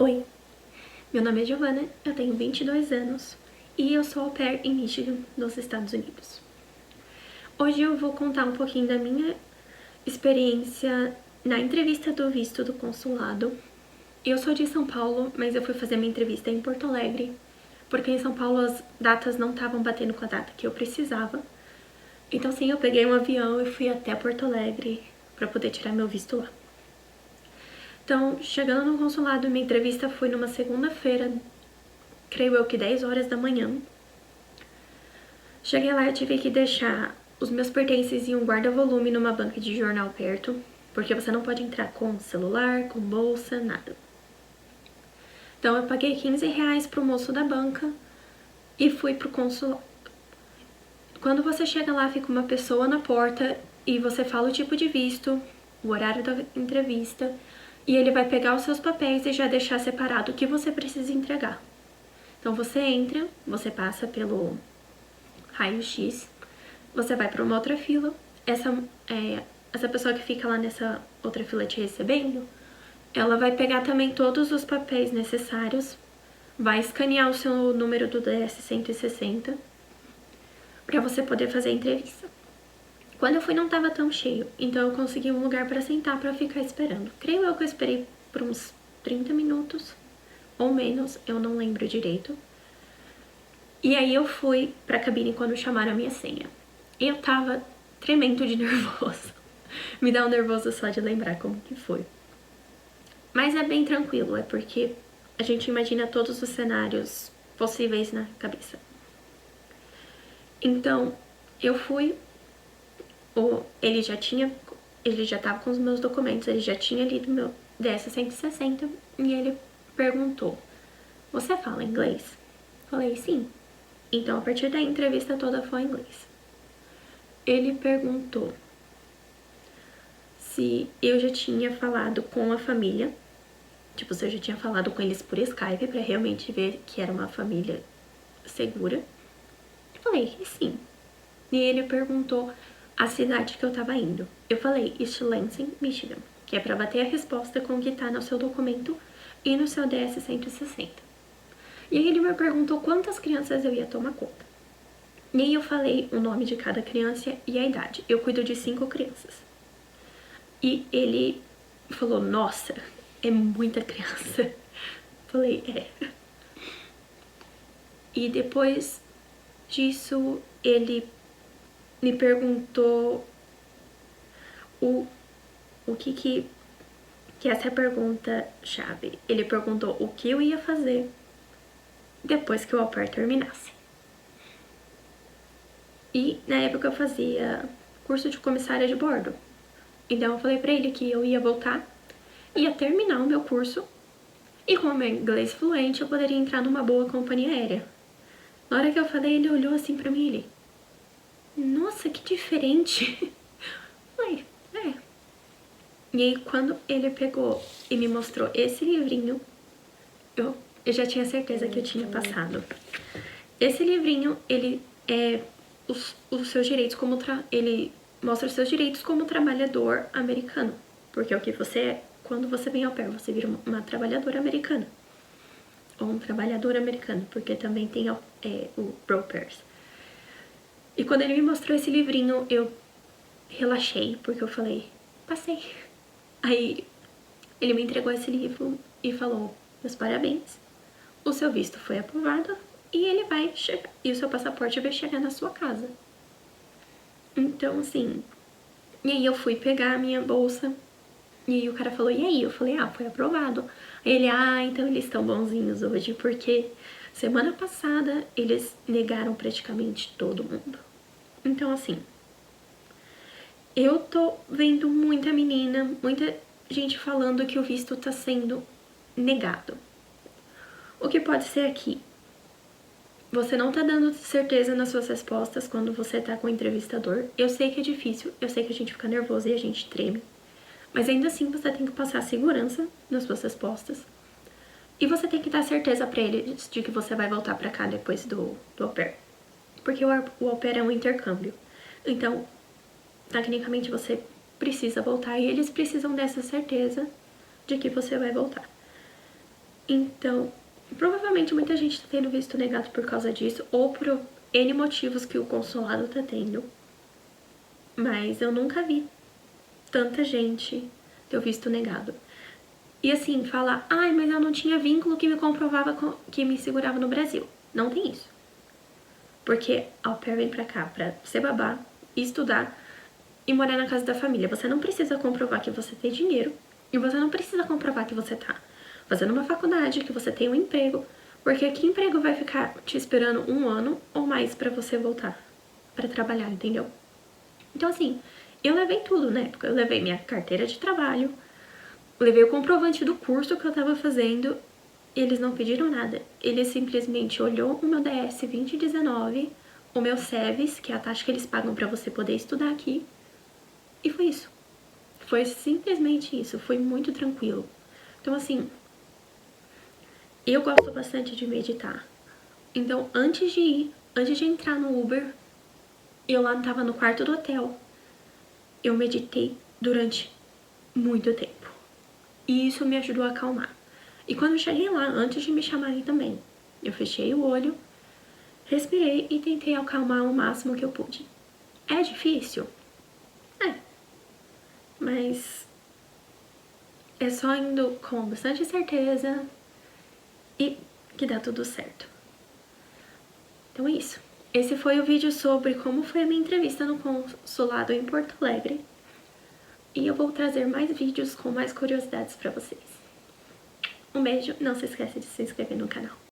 Oi, meu nome é Giovana, eu tenho 22 anos e eu sou au pair em Michigan, nos Estados Unidos. Hoje eu vou contar um pouquinho da minha experiência na entrevista do visto do consulado. Eu sou de São Paulo, mas eu fui fazer minha entrevista em Porto Alegre, porque em São Paulo as datas não estavam batendo com a data que eu precisava. Então sim, eu peguei um avião e fui até Porto Alegre para poder tirar meu visto lá. Então, chegando no consulado, minha entrevista foi numa segunda-feira, creio eu que 10 horas da manhã. Cheguei lá e tive que deixar os meus pertences em um guarda-volume numa banca de jornal perto, porque você não pode entrar com celular, com bolsa, nada. Então eu paguei R$15 pro moço da banca e fui pro consulado. Quando você chega lá, fica uma pessoa na porta e você fala o tipo de visto, o horário da entrevista, e ele vai pegar os seus papéis e já deixar separado o que você precisa entregar. Então você entra, você passa pelo raio-x, você vai para uma outra fila, essa pessoa que fica lá nessa outra fila te recebendo, ela vai pegar também todos os papéis necessários, vai escanear o seu número do DS-160 para você poder fazer a entrevista. Quando eu fui não estava tão cheio, então eu consegui um lugar para sentar para ficar esperando. Creio eu que eu esperei por uns 30 minutos ou menos, eu não lembro direito. E aí eu fui pra cabine quando chamaram a minha senha. Eu tava tremendo de nervoso. Me dá um nervoso só de lembrar como que foi. Mas é bem tranquilo, é porque a gente imagina todos os cenários possíveis na cabeça. Então, eu fui, ele já tava com os meus documentos, ele já tinha lido meu DS-160 e ele perguntou: "Você fala inglês?" Falei: "Sim." Então, a partir da entrevista toda foi em inglês. Ele perguntou se eu já tinha falado com a família, tipo, se eu já tinha falado com eles por Skype pra realmente ver que era uma família segura. Eu falei, sim. E ele perguntou a cidade que eu tava indo. Eu falei, East Lansing, Michigan, que é pra bater a resposta com o que tá no seu documento e no seu DS-160. E aí ele me perguntou quantas crianças eu ia tomar conta. E aí eu falei o nome de cada criança e a idade. Eu cuido de 5 crianças. E ele falou, nossa, é muita criança. Falei, é. E depois disso, ele me perguntou o que essa é a pergunta chave. Ele perguntou o que eu ia fazer depois que o au pair terminasse. E na época eu fazia curso de comissária de bordo. Então eu falei pra ele que eu ia voltar, ia terminar o meu curso e com o meu inglês fluente eu poderia entrar numa boa companhia aérea. Na hora que eu falei, ele olhou assim pra mim e ele, nossa, que diferente. Falei, é. E aí quando ele pegou e me mostrou esse livrinho, eu já tinha certeza que eu tinha passado. Esse livrinho, ele é os seus direitos como ele mostra os seus direitos como trabalhador americano, porque é o que você é quando você vem au pair, você vira uma trabalhadora americana ou um trabalhador americano, porque também tem o au pairs. E quando ele me mostrou esse livrinho, eu relaxei, porque eu falei, passei. Aí ele me entregou esse livro e falou, meus parabéns, o seu visto foi aprovado e ele vai chegar, e o seu passaporte vai chegar na sua casa. Então, assim, e aí eu fui pegar a minha bolsa e aí o cara falou, e aí? Eu falei, foi aprovado. Aí ele, então eles estão bonzinhos hoje, porque semana passada eles negaram praticamente todo mundo. Então, assim, eu tô vendo muita gente falando que o visto tá sendo negado. O que pode ser aqui? Você não tá dando certeza nas suas respostas quando você tá com o entrevistador. Eu sei que é difícil, eu sei que a gente fica nervoso e a gente treme. Mas ainda assim você tem que passar segurança nas suas respostas. E você tem que dar certeza pra eles de que você vai voltar pra cá depois do au pair. Porque o au pair é um intercâmbio. Então, tecnicamente você precisa voltar e eles precisam dessa certeza de que você vai voltar. Então, provavelmente muita gente tá tendo visto negado por causa disso, ou por N motivos que o consulado tá tendo. Mas eu nunca vi tanta gente ter o visto negado. E assim, falar, ai, mas eu não tinha vínculo que me comprovava que me segurava no Brasil. Não tem isso. Porque au pair vem pra cá pra ser babá, estudar e morar na casa da família. Você não precisa comprovar que você tem dinheiro e você não precisa comprovar que você tá fazendo uma faculdade, que você tem um emprego, porque que emprego vai ficar te esperando 1 ano ou mais pra você voltar pra trabalhar, entendeu? Então assim, eu levei tudo na época. Eu levei minha carteira de trabalho, levei o comprovante do curso que eu tava fazendo. Eles não pediram nada. Eles simplesmente olhou o meu DS 2019, o meu SEVES, que é a taxa que eles pagam pra você poder estudar aqui, e foi isso. Foi simplesmente isso. Foi muito tranquilo. Então, assim, eu gosto bastante de meditar. Então, antes de entrar no Uber, eu lá tava no quarto do hotel. Eu meditei durante muito tempo. E isso me ajudou a acalmar. E quando eu cheguei lá, antes de me chamarem também, eu fechei o olho, respirei e tentei acalmar o máximo que eu pude. É difícil? É. Mas é só indo com bastante certeza e que dá tudo certo. Então é isso. Esse foi o vídeo sobre como foi a minha entrevista no consulado em Porto Alegre. E eu vou trazer mais vídeos com mais curiosidades pra vocês. Um beijo, não se esqueça de se inscrever no canal.